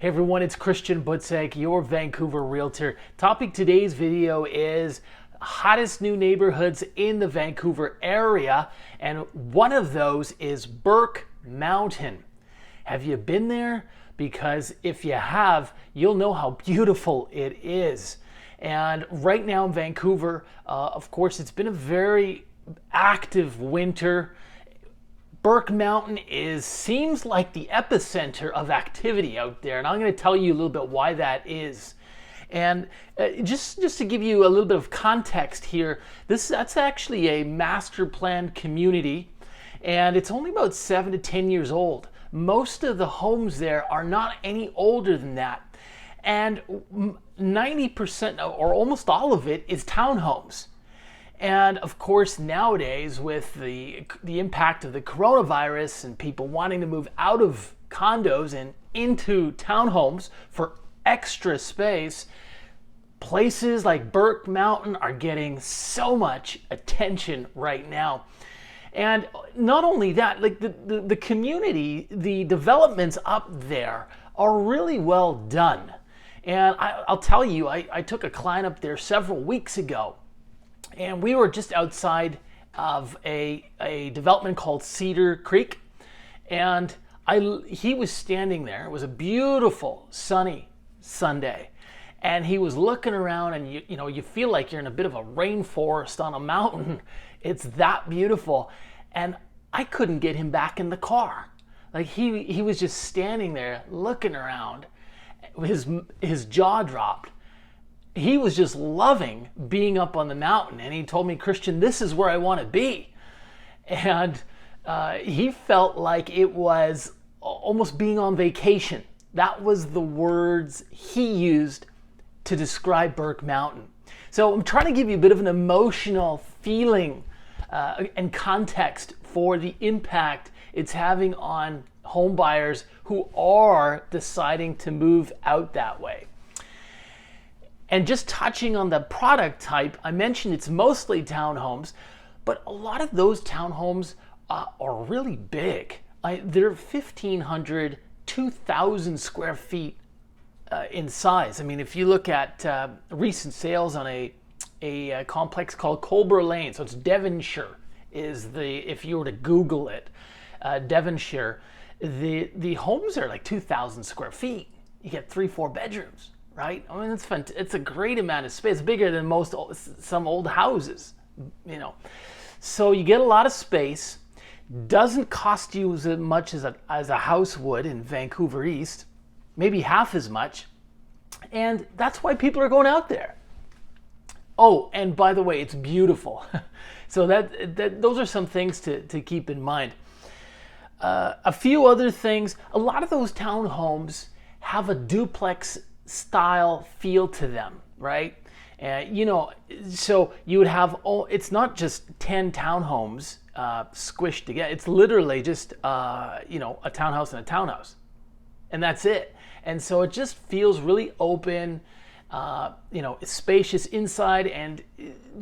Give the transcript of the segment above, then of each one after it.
Hey everyone, it's Christian Butzek, your Vancouver realtor. Topic today's video is hottest new neighborhoods in the Vancouver area, and one of those is Burke Mountain. Have you been there? Because if you have, you'll know how beautiful it is. And right now in Vancouver, of course, it's been a very active winter. Burke Mountain seems like the epicenter of activity out there, and I'm going to tell you a little bit why that is. And just to give you a little bit of context here, that's actually a master planned community, and it's only about 7 to 10 years old. Most of the homes there are not any older than that, and 90% or almost all of it is townhomes. And of course, nowadays with the impact of the coronavirus and people wanting to move out of condos and into townhomes for extra space, places like Burke Mountain are getting so much attention right now. And not only that, like the community, the developments up there are really well done. And I'll tell you, I took a client up there several weeks ago, and we were just outside of a development called Cedar Creek, and he was standing there. It was a beautiful sunny Sunday, and he was looking around, and you feel like you're in a bit of a rainforest on a mountain. It's that beautiful, and I couldn't get him back in the car. Like he was just standing there looking around. His jaw dropped. He was just loving being up on the mountain, and he told me, Christian, this is where I want to be. And he felt like it was almost being on vacation. That was the words he used to describe Burke Mountain. So I'm trying to give you a bit of an emotional feeling and context for the impact it's having on home buyers who are deciding to move out that way. And just touching on the product type, I mentioned it's mostly townhomes, but a lot of those townhomes are really big. They're 1,500, 2,000 square feet in size. I mean, if you look at recent sales on a complex called Culber Lane, so it's Devonshire, if you were to Google it, Devonshire, the homes are like 2,000 square feet. You get 3-4 bedrooms. Right? I mean, it's a great amount of space, bigger than some old houses, So you get a lot of space, doesn't cost you as much as a house would in Vancouver East, maybe half as much, and that's why people are going out there. Oh, and by the way, it's beautiful. So those are some things to keep in mind. A few other things, a lot of those townhomes have a duplex style feel to them, right? So you would have, it's not just 10 townhomes squished together. It's literally just, a townhouse and a townhouse, and that's it. And so it just feels really open, spacious inside and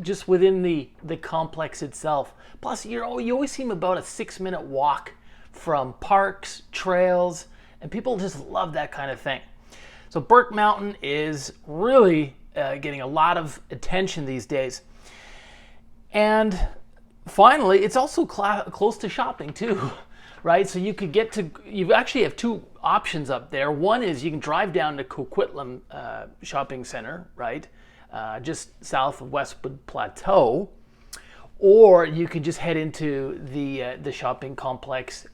just within the complex itself. Plus, you always seem about a 6-minute walk from parks, trails, and people just love that kind of thing. So Burke Mountain is really getting a lot of attention these days. And finally, it's also close to shopping too, right? So you actually have two options up there. One is you can drive down to Coquitlam Shopping Center, right? Just south of Westwood Plateau. Or you could just head into the shopping complex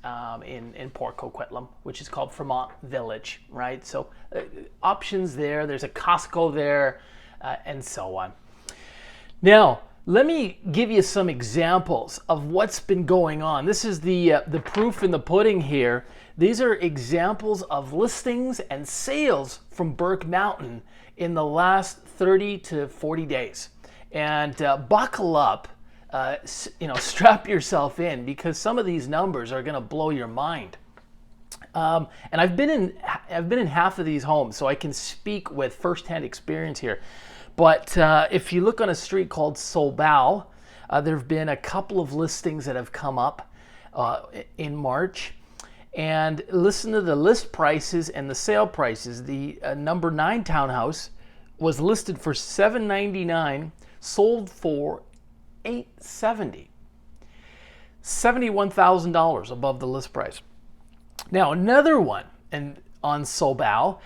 in Port Coquitlam, which is called Fremont Village, right? So options there. There's a Costco there, and so on. Now, let me give you some examples of what's been going on. This is the proof in the pudding here. These are examples of listings and sales from Burke Mountain in the last 30 to 40 days. And buckle up. Strap yourself in, because some of these numbers are going to blow your mind. And I've been in half of these homes, so I can speak with firsthand experience here. But if you look on a street called Solbao, there have been a couple of listings that have come up in March, And listen to the list prices and the sale prices. The number 9 townhouse was listed for $799, sold for $870. $71,000 above the list price. Now another one, and on Sobao,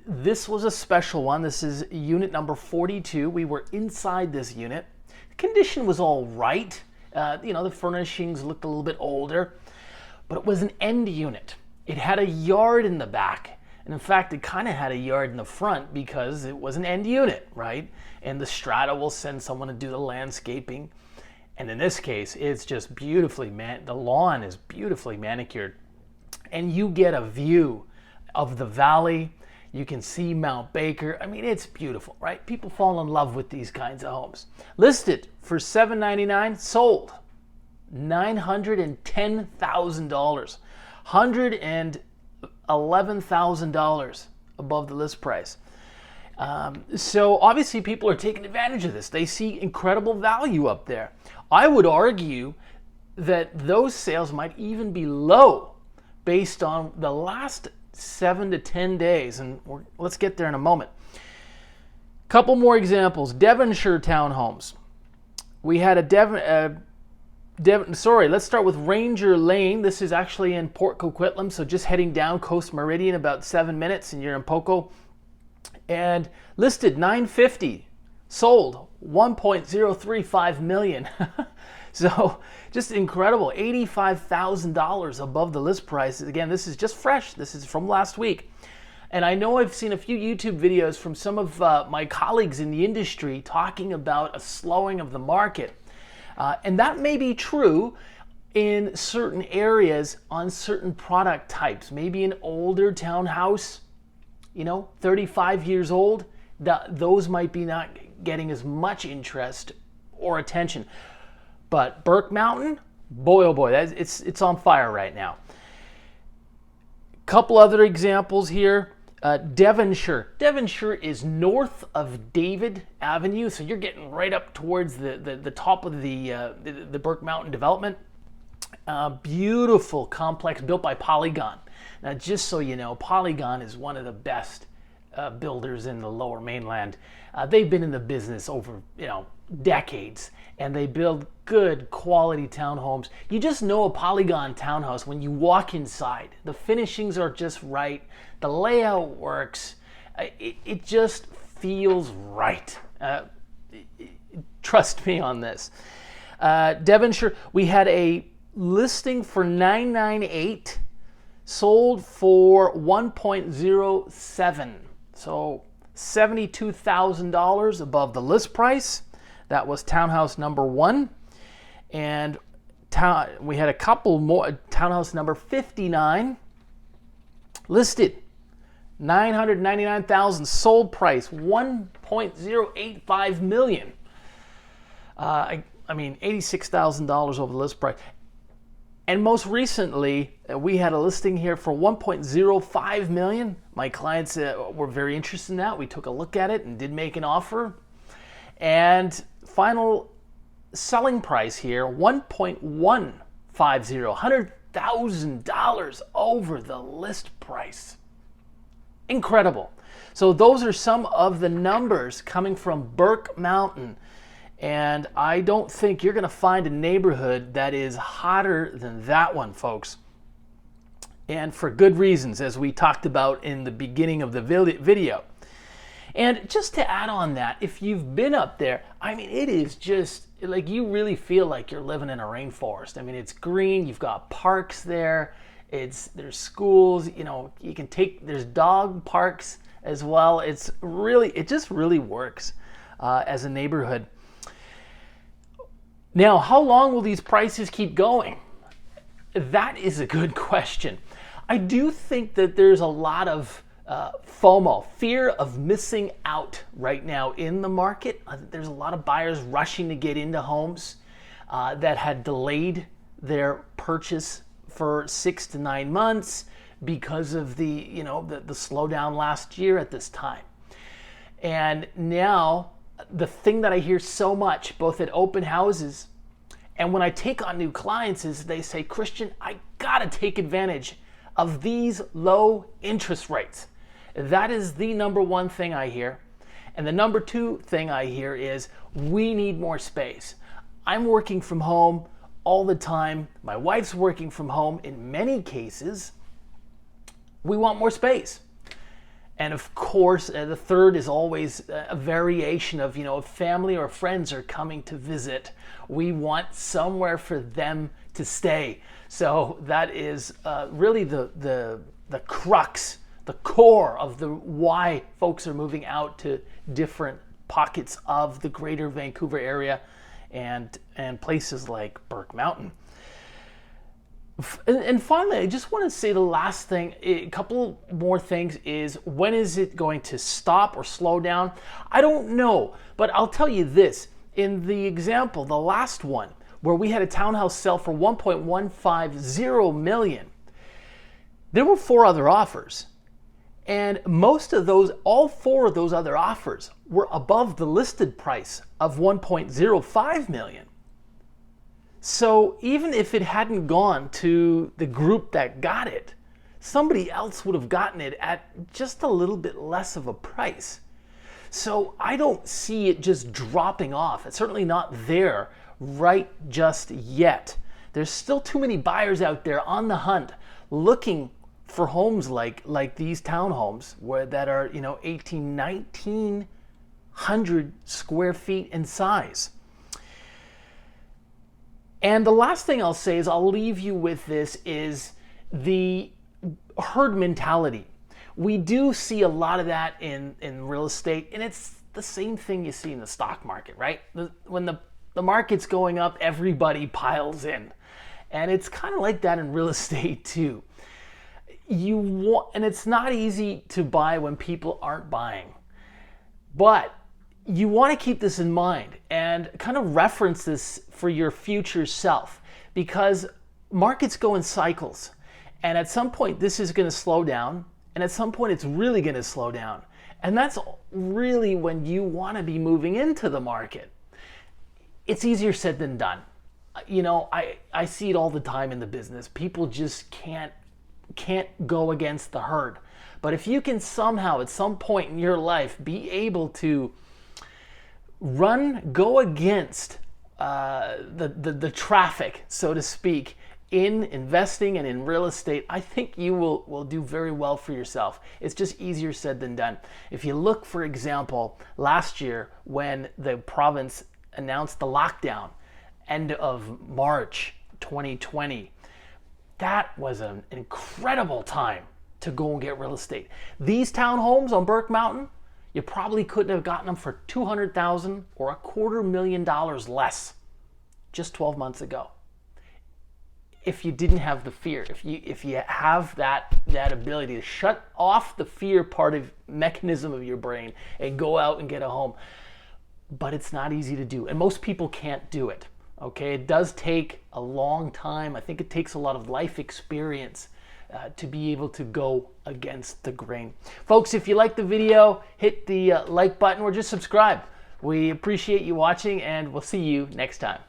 this was a special one. This is unit number 42. We were inside this unit. The condition was all right. The furnishings looked a little bit older, but it was an end unit. It had a yard in the back. And in fact, it kind of had a yard in the front because it was an end unit, right? And the strata will send someone to do the landscaping. And in this case, it's just beautifully, the lawn is beautifully manicured. And you get a view of the valley. You can see Mount Baker. I mean, it's beautiful, right? People fall in love with these kinds of homes. Listed for $799, sold $910,000. $111,000 above the list price. So obviously people are taking advantage of this. They see incredible value up there. I would argue that those sales might even be low based on the last 7 to 10 days. And let's get there in a moment. Couple more examples. Devonshire townhomes. We had let's start with Ranger Lane. This is actually in Port Coquitlam, so just heading down Coast Meridian about 7 minutes and you're in Poco. And listed $950, sold $1.035 million. So just incredible, $85,000 above the list price. Again, this is just fresh. This is from last week. And I know I've seen a few YouTube videos from some of my colleagues in the industry talking about a slowing of the market. And that may be true in certain areas on certain product types. Maybe an older townhouse, 35 years old, those might be not getting as much interest or attention. But Burke Mountain, boy oh boy, it's on fire right now. Couple other examples here. Devonshire. Devonshire is north of David Avenue, so you're getting right up towards the top of the Burke Mountain development. Beautiful complex built by Polygon. Now, just so you know, Polygon is one of the best builders in the Lower Mainland. They've been in the business over decades, and they build good quality townhomes. You just know a Polygon townhouse when you walk inside. The finishings are just right. The layout works. It just feels right. Trust me on this. Devonshire, we had a listing for $998, sold for $1.07. So $72,000 above the list price. That was townhouse number 1. And we had a couple more. Townhouse number 59, listed $999,000, sold price $1.085 million. I mean, $86,000 over the list price. And most recently, we had a listing here for $1.05 million. My clients were very interested in that. We took a look at it and did make an offer. And final selling price here, $1.150, $100,000 over the list price. Incredible. So those are some of the numbers coming from Burke Mountain. And I don't think you're going to find a neighborhood that is hotter than that one, folks. And for good reasons, as we talked about in the beginning of the video. And just to add on that, if you've been up there, I mean, it is just like you really feel like you're living in a rainforest. I mean, it's green. You've got parks there. There's schools. You can there's dog parks as well. It just really works as a neighborhood. Now, how long will these prices keep going? That is a good question. I do think that there's a lot of FOMO, fear of missing out right now in the market. There's a lot of buyers rushing to get into homes that had delayed their purchase for 6 to 9 months because of the slowdown last year at this time. And now the thing that I hear so much, both at open houses and when I take on new clients, is they say, Christian, I gotta take advantage of these low interest rates. That is the number one thing I hear. And the number two thing I hear is we need more space. I'm working from home all the time. My wife's working from home in many cases. We want more space. And of course, the third is always a variation of, if family or friends are coming to visit, we want somewhere for them to stay. So that is really the crux, the core of the why folks are moving out to different pockets of the greater Vancouver area and places like Burke Mountain. And finally, I just want to say the last thing, a couple more things is, when is it going to stop or slow down? I don't know, but I'll tell you this. In the example, the last one, where we had a townhouse sell for $1.150 million, there were 4 other offers. And most of those, all 4 of those other offers were above the listed price of $1.05 million. So even if it hadn't gone to the group that got it, somebody else would have gotten it at just a little bit less of a price. So I don't see it just dropping off. It's certainly not there right just yet. There's still too many buyers out there on the hunt looking for homes like these townhomes that are 1900 square feet in size. And the last thing I'll say is, I'll leave you with this, is the herd mentality. We do see a lot of that in real estate, and it's the same thing you see in the stock market, right? When the market's going up, everybody piles in. And it's kind of like that in real estate too. And it's not easy to buy when people aren't buying. But you want to keep this in mind and kind of reference this for your future self, because markets go in cycles. And at some point, this is going to slow down. And at some point, it's really going to slow down. And that's really when you want to be moving into the market. It's easier said than done. I see it all the time in the business. People just can't go against the herd. But if you can somehow, at some point in your life, be able to go against the traffic, so to speak, in investing and in real estate, I think you will do very well for yourself. It's just easier said than done. If you look, for example, last year when the province announced the lockdown, end of March 2020, that was an incredible time to go and get real estate. These townhomes on Burke Mountain, you probably couldn't have gotten them for $200,000 or $250,000 less just 12 months ago. If you didn't have the fear, if you have that ability to shut off the fear part of mechanism of your brain and go out and get a home. But it's not easy to do, and most people can't do it. Okay, it does take a long time. I think it takes a lot of life experience to be able to go against the grain. Folks, if you like the video, hit the like button or just subscribe. We appreciate you watching, and we'll see you next time.